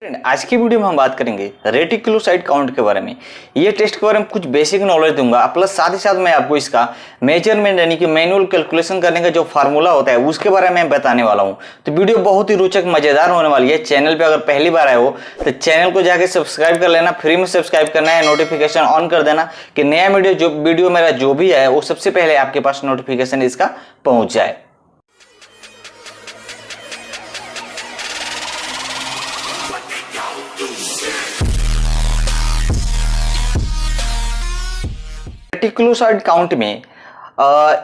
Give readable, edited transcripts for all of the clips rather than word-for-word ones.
आज की वीडियो में हम बात करेंगे रेटिकुलोसाइट काउंट के बारे में। ये टेस्ट के बारे में कुछ बेसिक नॉलेज दूंगा, प्लस साथ ही साथ मैं आपको इसका मेजरमेंट यानी कि मैनुअल कैलकुलेशन करने का जो फार्मूला होता है उसके बारे में बताने वाला हूं। तो वीडियो बहुत ही रोचक मजेदार होने वाली है। चैनल पे अगर पहली बार आए हो तो चैनल को जाकर सब्सक्राइब कर लेना, फ्री में सब्सक्राइब करना है, नोटिफिकेशन ऑन कर देना कि नया वीडियो मेरा जो भी है वो सबसे पहले आपके पास नोटिफिकेशन इसका पहुंच जाए। रेटिकुलोसाइट काउंट में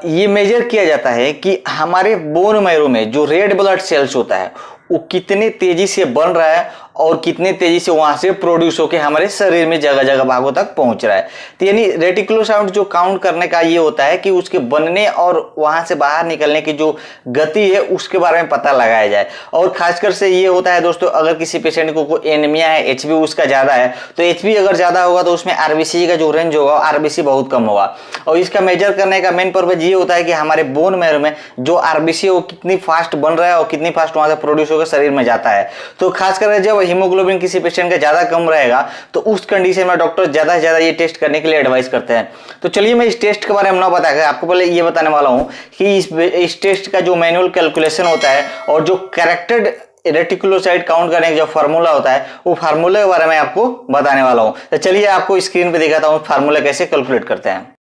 ये मेजर किया जाता है कि हमारे बोन मैरो में जो रेड ब्लड सेल्स होता है वो कितने तेजी से बन रहा है और कितने तेजी से वहां से प्रोड्यूस होकर हमारे शरीर में जगह जगह भागों तक पहुंच रहा है। तो यानी रेटिकुलोसाइट जो काउंट करने का ये होता है कि उसके बनने और वहां से बाहर निकलने की जो गति है उसके बारे में पता लगाया जाए। और खासकर से ये होता है दोस्तों, अगर किसी पेशेंट को एनीमिया है, एचबी उसका ज्यादा है, तो एचबी अगर ज्यादा होगा तो उसमें आरबीसी का जो रेंज होगा आरबीसी बहुत कम होगा। और इसका मेजर करने का मेन पर्पज ये होता है कि हमारे बोन मैरो में जो आरबीसी है वो कितनी फास्ट बन रहा है और कितनी फास्ट वहां से प्रोड्यूस होकर शरीर में जाता है। तो खासकर जब हीमोग्लोबिन किसी पेशेंट का ज्यादा कम रहेगा तो उस कंडीशन में डॉक्टर ज्यादा से ज्यादा ये टेस्ट करने के लिए एडवाइस करते हैं। तो चलिए मैं इस टेस्ट के बारे में ना बताकर आपको पहले ये बताने वाला हूं कि इस टेस्ट का जो मैनुअल कैलकुलेशन होता है और जो करेक्टेड रेटिकुलोसाइट काउंट करने का जो फार्मूला होता है वो फार्मूले के बारे में आपको बताने वाला हूं। तो चलिए आपको स्क्रीन पे दिखाता हूं फार्मूला कैसे कैलकुलेट करते हैं।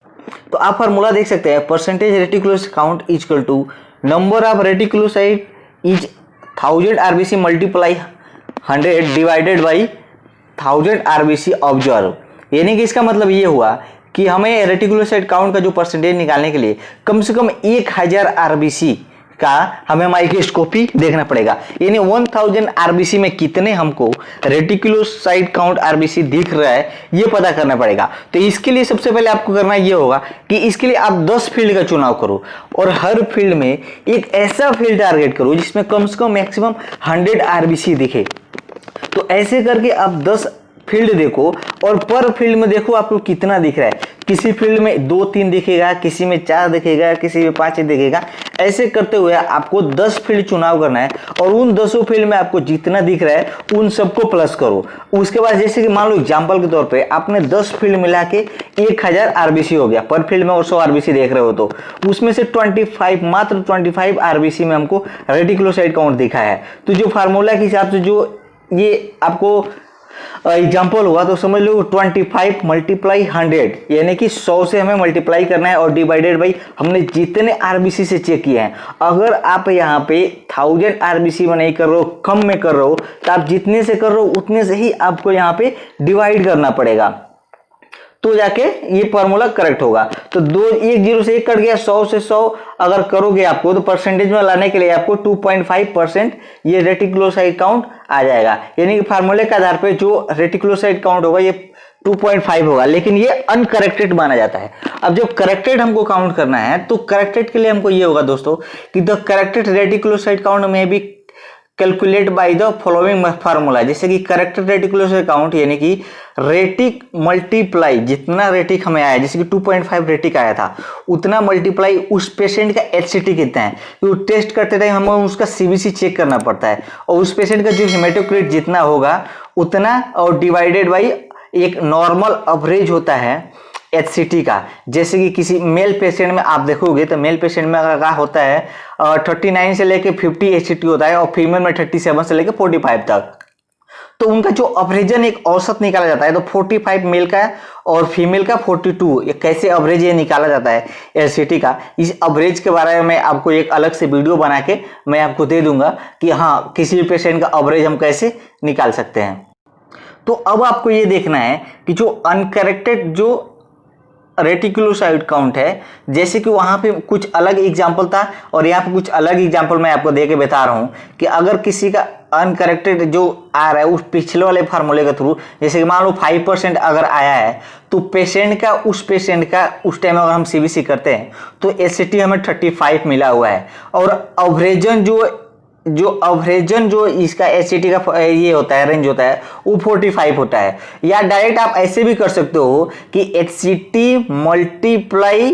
तो आप फार्मूला देख सकते हैं, percentage reticulocyte count is equal to number of reticulocyte is 1000 RBC multiply 100 divided by 1000 RBC observe. यानी कि इसका मतलब ये हुआ कि हमें रेटिकुलोसाइट काउंट का जो परसेंटेज निकालने के लिए कम से कम 1000 आरबीसी का हमें माइक्रोस्कोपी देखना पड़ेगा। यानी 1000 आरबीसी में कितने हमको रेटिकुलोसाइट काउंट आरबीसी दिख रहा है ये पता करना पड़ेगा। तो इसके लिए सबसे पहले आपको करना ये होगा कि इसके लिए आप 10 फील्ड का चुनाव करो और हर फील्ड में एक ऐसा फील्ड टारगेट करो जिसमें कम से कम मैक्सिमम 100 आरबीसी दिखे। तो ऐसे करके आप 10 फील्ड देखो और पर फील्ड में देखो आपको कितना दिख रहा है। किसी फील्ड में 2-3 दिखेगा, किसी में 4 दिखेगा, किसी में 5 दिखेगा। ऐसे करते हुए आपको 10 फील्ड चुनाव करना है और उन 10 फील्ड में आपको जितना दिख रहा है उन सबको प्लस करो। उसके बाद जैसे कि मान लो एग्जांपल के तौर पे आपने 10 फील्ड मिला के 1000 आरबीसी हो गया, पर फील्ड में और 100 आरबीसी देख रहे हो तो उसमें से 25 मात्र 25 आरबीसी में हमको रेटिकुलोसाइट काउंट दिखा है। तो जो फार्मूला के हिसाब से जो ये आपको एग्जाम्पल हुआ तो समझ लो 25 मल्टीप्लाई 100 यानी कि 100 से हमें मल्टीप्लाई करना है और डिवाइडेड बाई हमने जितने आरबीसी से चेक किए हैं। अगर आप यहाँ पे 1000 आरबीसी में नहीं कर रहे हो, कम में कर रहे हो, तो आप जितने से कर रहे हो उतने से ही आपको यहाँ पे डिवाइड करना पड़ेगा, तो जाके ये फॉर्मूला करेक्ट होगा। तो 10 से 1 कट गया, 100 से 100 अगर करोगे आपको तो परसेंटेज में लाने के लिए आपको 2.5% ये रेटिकुलोसाइट काउंट आ जाएगा। यानी कि फार्मूले के आधार पे जो रेटिकुलोसाइट काउंट होगा ये 2.5 होगा, लेकिन ये अनकरेक्टेड माना जाता है। अब जब करेक्टेड हमको काउंट करना है तो करेक्टेड के लिए हमको ये होगा दोस्तों कि द करेक्टेड रेटिकुलोसाइट काउंट में भी calculate by the following formula. जैसे कि करेक्टेड रेटिकुलोसाइट काउंट यानी कि रेटिक मल्टीप्लाई जितना रेटिक हमें आया, जैसे कि 2.5 रेटिक आया था उतना मल्टीप्लाई उस पेशेंट का एचसीटी कितना है। तो टेस्ट करते टाइम हमें उसका सीबीसी चेक करना पड़ता है और उस पेशेंट का जो हेमेटोक्रिट जितना होगा उतना और डिवाइडेड बाई एक नॉर्मल एवरेज होता है एचसीटी का। जैसे कि किसी मेल पेशेंट में आप देखोगे तो मेल पेशेंट में क्या होता है 39 से लेके 50 एचसीटी होता है और फीमेल में 37 से लेके 45 तक। तो उनका जो एवरेजन एक औसत निकाला जाता है तो 45 मेल का और फीमेल का 42। ये कैसे एवरेज ये निकाला जाता है एचसीटी का, इस एवरेज के बारे में मैं आपको एक अलग से वीडियो बना के मैं आपको दे दूंगा कि हाँ किसी भी पेशेंट का एवरेज हम कैसे निकाल सकते हैं। तो अब आपको ये देखना है कि जो अनकरेक्टेड जो रेटिकुलोसाइट काउंट है, जैसे कि वहां पे कुछ अलग एग्जांपल था और यहाँ पे कुछ अलग एग्जांपल मैं आपको दे के बता रहा हूँ कि अगर किसी का अनकरेक्टेड जो आ रहा है उस पिछले वाले फार्मूले के थ्रू, जैसे कि मान लो 5% अगर आया है तो उस पेशेंट का उस टाइम अगर हम सीबीसी करते हैं तो एचसीटी हमें 35 मिला हुआ है और अवरेजन जो इसका एचसीटी का ये होता है रेंज होता है वो 45 होता है। या डायरेक्ट आप ऐसे भी कर सकते हो कि HCT multiply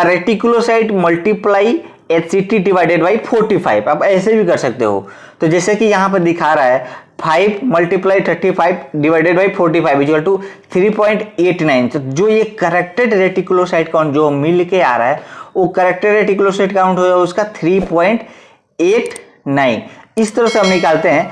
reticulocyte multiply HCT divided by 45। आप ऐसे भी कर सकते हो। तो जैसे कि यहाँ पर दिखा रहा है 5 × 35 डिवाइडेड बाई 45 इक्वल टू 3.89। तो जो ये करेक्टेड रेटिकुलोसाइट काउंट जो मिल के आ रहा है वो करेक्टेड रेटिकुलोसाइट काउंट हो उसका 3.89। इस तरह से हम निकालते हैं।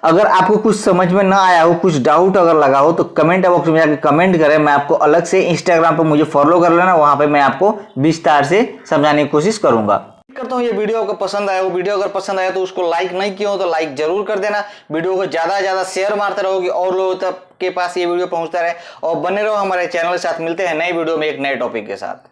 अगर आपको कुछ समझ में ना आया हो, कुछ डाउट अगर लगा हो तो कमेंट बॉक्स में जाकर कमेंट करें। मैं आपको अलग से इंस्टाग्राम पर मुझे फॉलो कर लेना, वहां पे मैं आपको विस्तार से समझाने की कोशिश करूंगा। करता हूँ ये वीडियो आपको पसंद आया हो। वीडियो अगर पसंद आया तो उसको लाइक नहीं किया हो तो लाइक जरूर कर देना। वीडियो को ज्यादा से ज्यादा शेयर मारते रहोगे और लोगों तक के पास ये वीडियो पहुंचता रहे। और बने रहो हमारे चैनल के साथ। मिलते हैं नई वीडियो में एक नए टॉपिक के साथ।